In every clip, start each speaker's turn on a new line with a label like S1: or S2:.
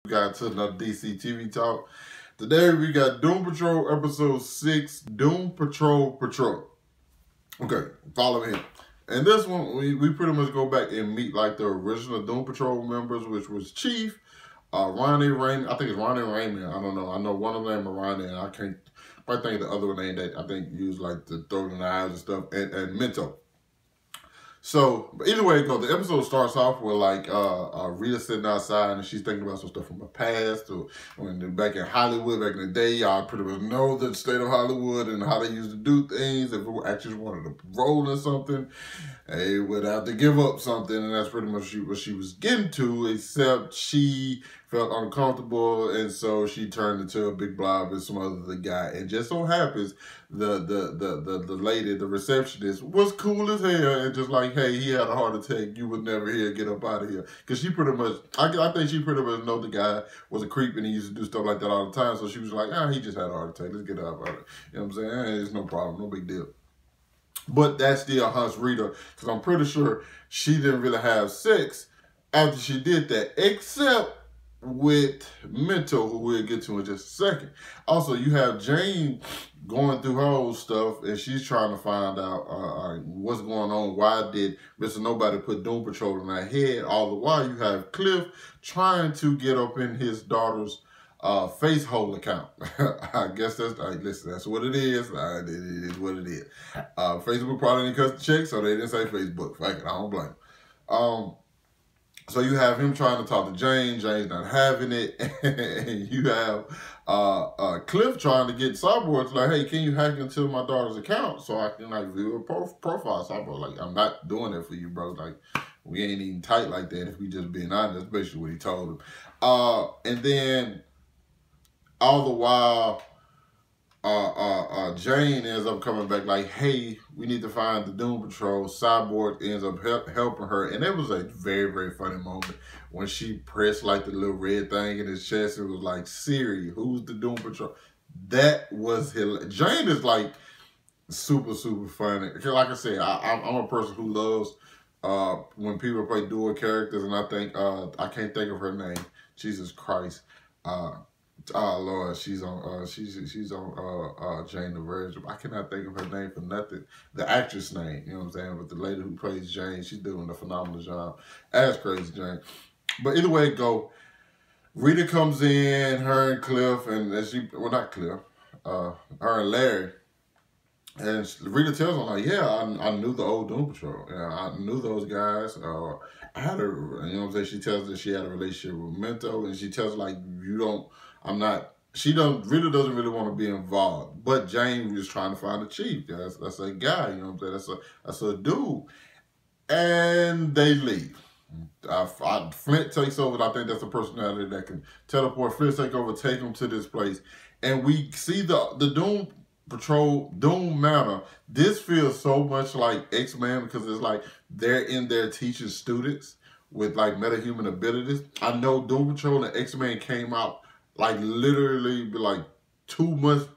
S1: Got to another DC TV talk. Today we got Doom Patrol episode 6, Doom Patrol. Okay, follow me. And this one, we pretty much go back and meet like the original Doom Patrol members, which was Chief, Ronnie Raymond. I think it's Ronnie Raymond. I don't know. I know one of them is Ronnie, and I can't quite think of the other name that I think used like the throw in the eyes and stuff, and Minto. So, but either way it goes, the episode starts off with like Rita sitting outside and she's thinking about some stuff from her past, or when back in Hollywood, back in the day, y'all pretty much know the state of Hollywood and how they used to do things. If actors wanted to roll or something, they would have to give up something, and that's pretty much what she was getting to, except she felt uncomfortable, and so she turned into a big blob and smothered the guy. And just so happens the lady, the receptionist, was cool as hell and just like, hey, he had a heart attack, you would never hear, get up out of here. Because she pretty much, I think she pretty much know the guy was a creep and he used to do stuff like that all the time. So she was like, he just had a heart attack, let's get up out of it. You know what I'm saying? It's no problem, no big deal. But that still haunts Rita, because I'm pretty sure she didn't really have sex after she did that, except with Minto, who we'll get to in just a second. Also, you have Jane going through her old stuff, and she's trying to find out what's going on. Why did Mr. Nobody put Doom Patrol in her head? All the while, you have Cliff trying to get up in his daughter's Facehole account. I guess that's, listen, that's what it is. It is what it is. Facebook probably didn't cut the check, so they didn't say Facebook. Fuck it, I don't blame them. So you have him trying to talk to Jane. Jane's not having it. And you have Cliff trying to get Cyborg to like, hey, can you hack into my daughter's account so I can like view her profile? Cyborg like, I'm not doing that for you, bro. Like, we ain't even tight like that if we just being honest. That's basically what he told him. And then all the while, Jane ends up coming back like, hey, we need to find the Doom Patrol. Cyborg ends up helping her. And it was a very, very funny moment when she pressed like the little red thing in his chest. It was like, Siri, who's the Doom Patrol? That was hilarious. Jane is like super, super funny. Like I said, I'm a person who loves when people play dual characters, and I think, I can't think of her name. Jesus Christ. Oh Lord, she's on Jane the Virgin. I cannot think of her name for nothing. The actress name, you know what I'm saying? But the lady who plays Jane, she's doing a phenomenal job. As Crazy Jane. But either way it go, Rita comes in, her and Cliff, and well, not Cliff, her and Larry. And Rita tells him, like, yeah, I knew the old Doom Patrol. Yeah, I knew those guys. I had a, you know what I'm saying? She tells her she had a relationship with Minto, and she tells her, like, Rita doesn't really want to be involved. But Jane was trying to find a chief. That's a guy, you know what I'm saying? That's a dude. And they leave. Flint takes over. I think that's a personality that can teleport. Flint take over, take him to this place. And we see the Doom Patrol, Doom Manor. This feels so much like X-Men because it's like they're in there teaching students with like metahuman abilities. I know Doom Patrol and X-Men came out like literally like 2 months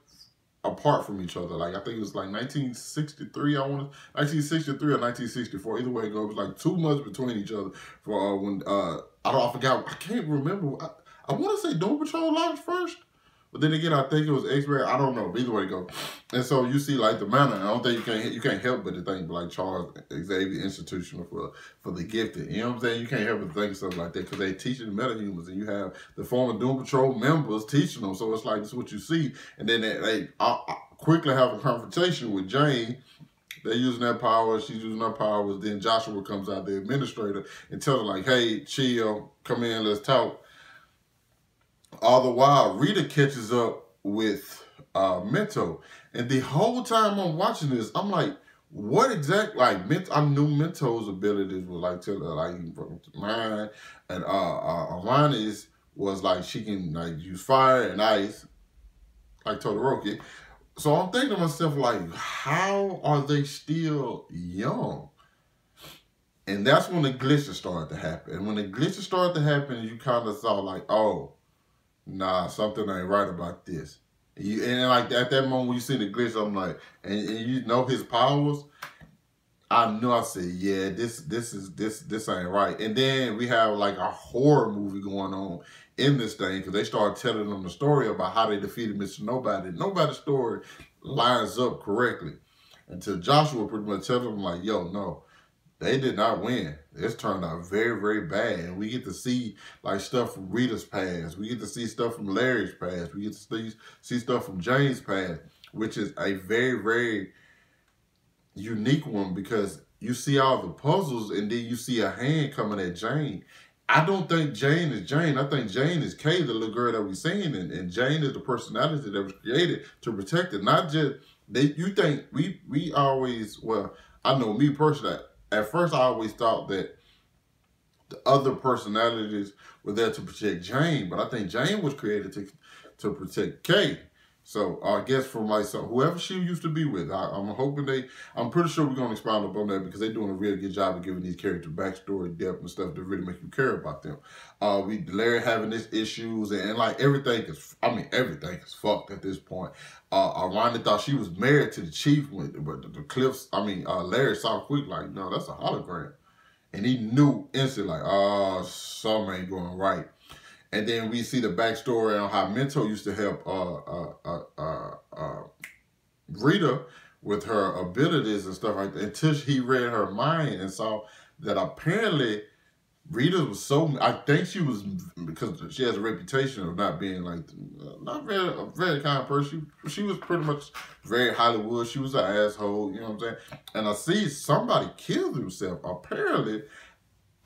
S1: apart from each other. Like I think it was like 1963, 1963 or 1964. Either way it goes, it was like 2 months between each other for when I forgot. I can't remember. I want to say Doom Patrol launched first. But then again, I think it was X-Men. I don't know. Either way it goes. And so you see like the manor. I don't think you can't help but to think like Charles Xavier Institutional for the Gifted. You know what I'm saying? You can't help but think stuff like that because they teaching the metahumans, and you have the former Doom Patrol members teaching them. So it's like this is what you see. And then they quickly have a confrontation with Jane. They're using their powers. She's using her powers. Then Joshua comes out, the administrator, and tells her like, hey, chill, come in, let's talk. All the while, Rita catches up with Minto. And the whole time I'm watching this, I'm like, what exactly, like, I knew Minto's abilities were like, mine. And Arani's was like, she can like use fire and ice, like Todoroki. So I'm thinking to myself, like, how are they still young? And that's when the glitches started to happen. And when the glitches started to happen, you kind of saw like, oh, nah, something ain't right about this. And like at that moment when you see the glitch, I'm like, and you know his powers, I knew. I said, yeah, this ain't right. And then we have like a horror movie going on in this thing, because they started telling them the story about how they defeated Mr. Nobody. Nobody's story lines up correctly until Joshua pretty much tells them like, yo, no, they did not win. This turned out very, very bad. And we get to see like stuff from Rita's past. We get to see stuff from Larry's past. We get to see stuff from Jane's past, which is a very, very unique one, because you see all the puzzles and then you see a hand coming at Jane. I don't think Jane is Jane. I think Jane is Kay, the little girl that we've seen, and Jane is the personality that was created to protect it. Not just you think we always, well, I know me personally, at first I always thought that the other personalities were there to protect Jane, but I think Jane was created to protect Kay. So I guess from like whoever she used to be with, I'm hoping I'm pretty sure we're gonna expound upon that, because they're doing a really good job of giving these characters backstory, depth, and stuff to really make you care about them. Larry having these issues and like everything is fucked at this point. Rhonda thought she was married to the chief, but the Cliffs, Larry saw quick like, no, that's a hologram, and he knew instantly like, oh, something ain't going right. And then we see the backstory on how Minto used to help Rita with her abilities and stuff like that, until he read her mind and saw that apparently Rita was I think she was, because she has a reputation of not being like, not very, a very kind person. She was pretty much very Hollywood. She was an asshole, you know what I'm saying? And I see somebody killed himself. Apparently,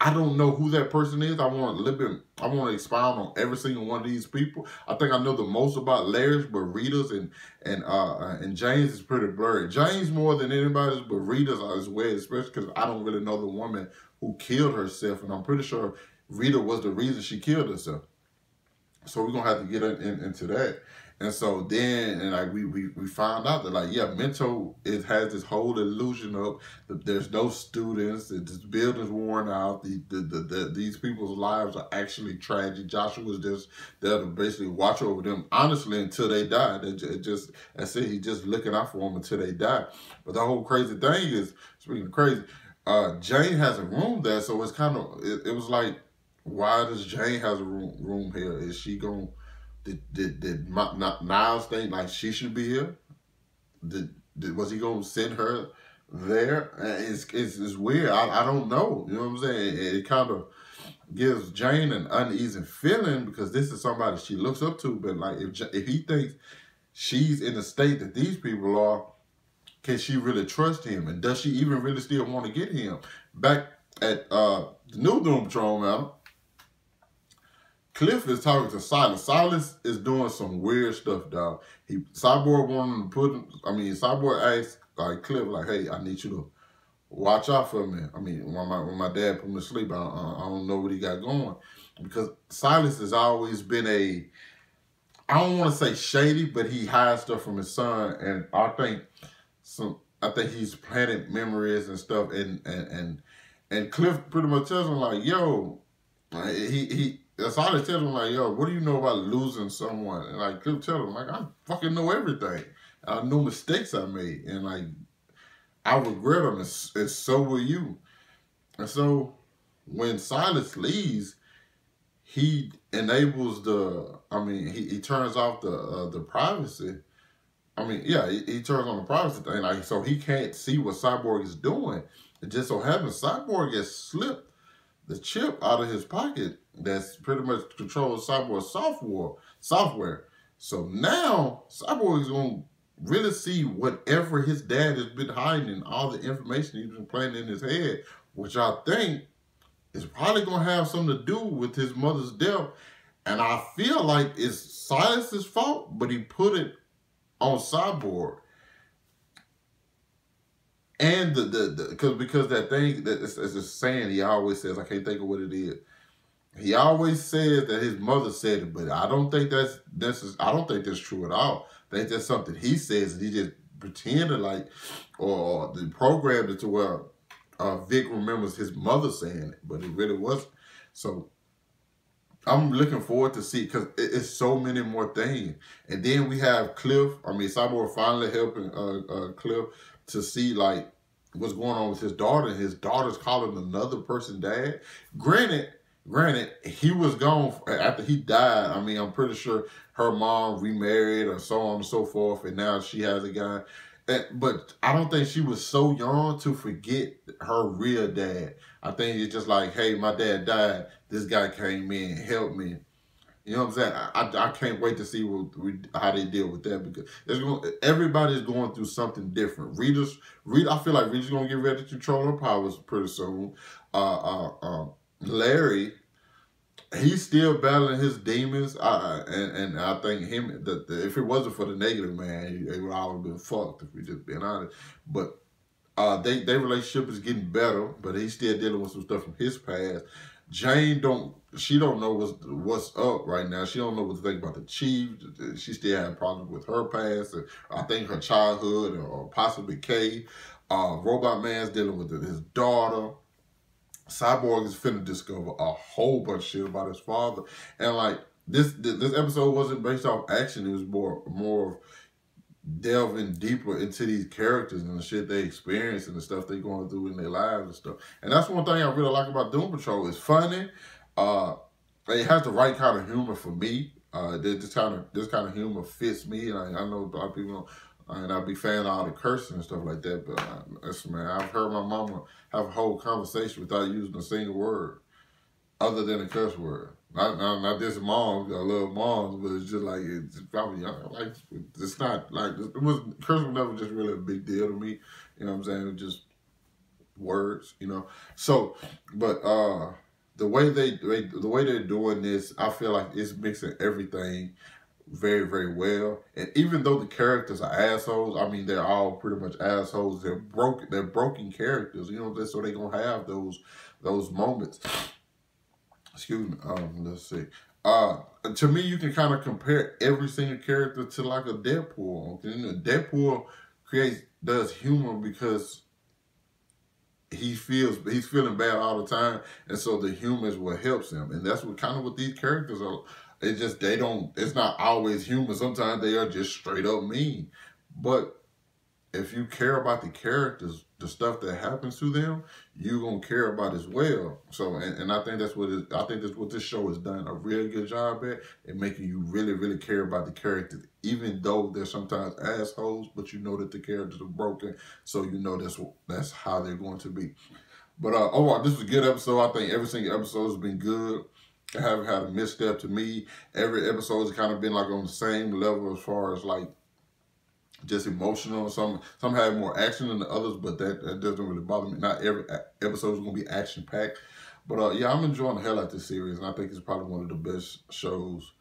S1: I don't know who that person is. I want to expound on every single one of these people. I think I know the most about Larry's, but Rita's and Jane's is pretty blurry. Jane's more than anybody's, but Rita's as well, especially because I don't really know the woman who killed herself, and I'm pretty sure Rita was the reason she killed herself. So we're gonna have to get into that. And so then, and like we found out that like, yeah, Minto has this whole illusion of that there's no students, that this building's worn out, these people's lives are actually tragic. Joshua was just there to basically watch over them, honestly, until they die. I said, he's just looking out for them until they die. But the whole crazy thing is, speaking of crazy, Jane has a room there, so it's kind of, it was like, why does Jane has a room here? Is she gonna, did Niles think like she should be here? Was he gonna send her there? It's weird. I don't know. You know what I'm saying? It kind of gives Jane an uneasy feeling, because this is somebody she looks up to. But like, if he thinks she's in the state that these people are, can she really trust him? And does she even really still want to get him? Back at the new Doom Patrol, man, Cliff is talking to Silas. Silas is doing some weird stuff, dog. Cyborg wanted to Cyborg asked like Cliff, like, hey, I need you to watch out for me. When my dad put me to sleep, I don't know what he got going. Because Silas has always been I don't want to say shady, but he hides stuff from his son, and I think he's planted memories and stuff, and Cliff pretty much tells him like, yo, Silas tells him like, yo, what do you know about losing someone? And like Cliff tells him like, I fucking know everything. I know mistakes I made, and like I regret them, and so will you. And so when Silas leaves, he enables he turns off the privacy. He turns on the privacy thing, like, so he can't see what Cyborg is doing. It just so happens Cyborg has slipped the chip out of his pocket that's pretty much controls Cyborg's software. So now Cyborg is going to really see whatever his dad has been hiding, all the information he's been planting in his head, which I think is probably going to have something to do with his mother's death. And I feel like it's Silas's fault, but he put it on Cyborg. And because that thing, that it's a saying he always says, I can't think of what it is. He always says that his mother said it, but I don't think that's true at all. I think that's something he says, and he just pretended like, or the programmed it to where Vic remembers his mother saying it, but it really wasn't. So I'm looking forward to see, because it's so many more things. And then we have Cliff, Cyborg finally helping Cliff to see like what's going on with his daughter. His daughter's calling another person dad. Granted, granted, he was gone after he died. I mean, I'm pretty sure her mom remarried or so on and so forth, and now she has a guy. But I don't think she was so young to forget her real dad. I think it's just like, hey, my dad died. This guy came in, helped me. You know what I'm saying? I can't wait to see how they deal with that, because everybody's going through something different. I feel like Rita's gonna get ready to control her powers pretty soon. Larry, he's still battling his demons. And I think if it wasn't for the negative man, they would all have been fucked, if we just being honest. But their relationship is getting better, but he's still dealing with some stuff from his past. Jane don't know what's up right now. She don't know what to think about the chief. She still had problems with her past. I think her childhood, or possibly Kay. Robot Man's dealing with his daughter. Cyborg is finna discover a whole bunch of shit about his father. And like this episode wasn't based off action. It was more of delving deeper into these characters and the shit they experience and the stuff they going through in their lives and stuff. And that's one thing I really like about Doom Patrol. It's funny. It has the right kind of humor for me. This kind of humor fits me. And I know a lot of people don't, and I'll be fan of all the cursing and stuff like that. But listen, man, I've heard my mama have a whole conversation without using a single word other than a curse word. Not this moms, I love moms, but it's just like, it's probably, like, it's not like, curse was never just really a big deal to me, you know what I'm saying? It was just words, you know? So, but the way they're doing this, I feel like it's mixing everything very, very well. And even though the characters are assholes, I mean, they're all pretty much assholes. They're broken characters, you know, so they're gonna have those moments. Excuse me. Let's see. To me, you can kind of compare every single character to like a Deadpool. You know, Deadpool does humor because he's feeling bad all the time, and so the humor is what helps him. And that's what these characters are. It's just it's not always humor. Sometimes they are just straight up mean. But if you care about the characters, the stuff that happens to them, you're gonna care about as well. So, and I think that's what this show has done a really good job at, in making you really, really care about the characters, even though they're sometimes assholes. But you know that the characters are broken, so you know that's how they're going to be. But overall, this was a good episode. I think every single episode has been good. I haven't had a misstep to me. Every episode has kind of been like on the same level as far as like just emotional. Some have more action than the others, but that doesn't really bother me. Not every episode is going to be action packed, but yeah, I'm enjoying the hell out of this series, and I think it's probably one of the best shows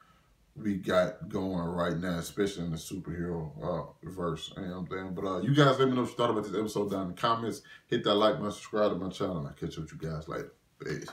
S1: we got going right now, especially in the superhero verse. You know what I'm saying? But you guys let me know what you thought about this episode down in the comments. Hit that like button, subscribe to my channel, and I'll catch up with you guys later. Peace.